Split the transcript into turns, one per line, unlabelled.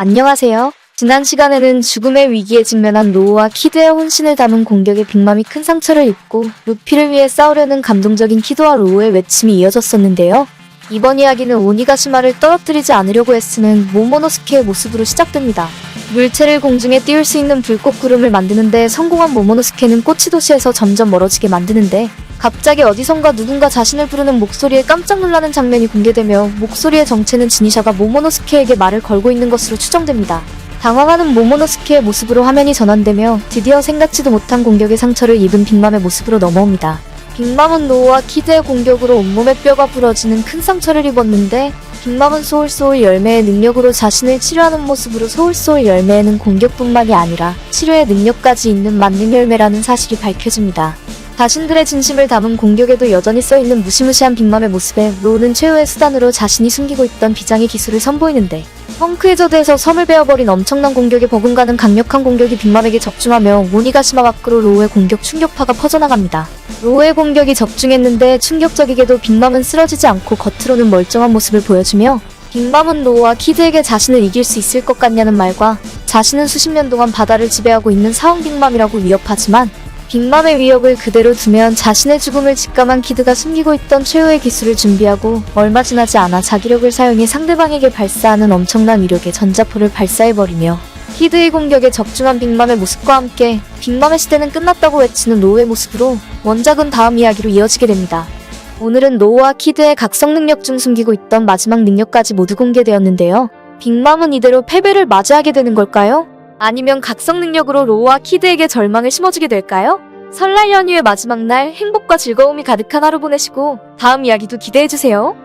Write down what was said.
안녕하세요. 지난 시간에는 죽음의 위기에 직면한 로우와 키드의 혼신을 담은 공격에 빅맘이 큰 상처를 입고 루피를 위해 싸우려는 감동적인 키드와 로우의 외침이 이어졌었는데요. 이번 이야기는 오니가시마를 떨어뜨리지 않으려고 애쓰는 모모노스케의 모습으로 시작됩니다. 물체를 공중에 띄울 수 있는 불꽃 구름을 만드는데 성공한 모모노스케는 꼬치 도시에서 점점 멀어지게 만드는데 갑자기 어디선가 누군가 자신을 부르는 목소리에 깜짝 놀라는 장면이 공개되며 목소리의 정체는 지니샤가 모모노스케에게 말을 걸고 있는 것으로 추정됩니다. 당황하는 모모노스케의 모습으로 화면이 전환되며 드디어 생각지도 못한 공격에 상처를 입은 빅맘의 모습으로 넘어옵니다. 빅맘은 로우와 키드의 공격으로 온몸의 뼈가 부러지는 큰 상처를 입었는데 빅맘은 소울소울 열매의 능력으로 자신을 치료하는 모습으로 소울소울 열매에는 공격뿐만이 아니라 치료의 능력까지 있는 만능 열매라는 사실이 밝혀집니다. 자신들의 진심을 담은 공격에도 여전히 써있는 무시무시한 빅맘의 모습에 로우는 최후의 수단으로 자신이 숨기고 있던 비장의 기술을 선보이는데 펑크해저드에서 섬을 베어버린 엄청난 공격에 버금가는 강력한 공격이 빅맘에게 적중하며 오니가시마 밖으로 로우의 공격 충격파가 퍼져나갑니다. 로우의 공격이 적중했는데 충격적이게도 빅맘은 쓰러지지 않고 겉으로는 멀쩡한 모습을 보여주며 빅맘은 로우와 키드에게 자신을 이길 수 있을 것 같냐는 말과 자신은 수십 년 동안 바다를 지배하고 있는 사형 빅맘이라고 위협하지만 빅맘의 위협을 그대로 두면 자신의 죽음을 직감한 키드가 숨기고 있던 최후의 기술을 준비하고 얼마 지나지 않아 자기력을 사용해 상대방에게 발사하는 엄청난 위력의 전자포를 발사해버리며 키드의 공격에 적중한 빅맘의 모습과 함께 빅맘의 시대는 끝났다고 외치는 로우의 모습으로 원작은 다음 이야기로 이어지게 됩니다. 오늘은 로우와 키드의 각성 능력 중 숨기고 있던 마지막 능력까지 모두 공개되었는데요. 빅맘은 이대로 패배를 맞이하게 되는 걸까요? 아니면 각성 능력으로 로우와 키드에게 절망을 심어주게 될까요? 설날 연휴의 마지막 날 행복과 즐거움이 가득한 하루 보내시고 다음 이야기도 기대해주세요.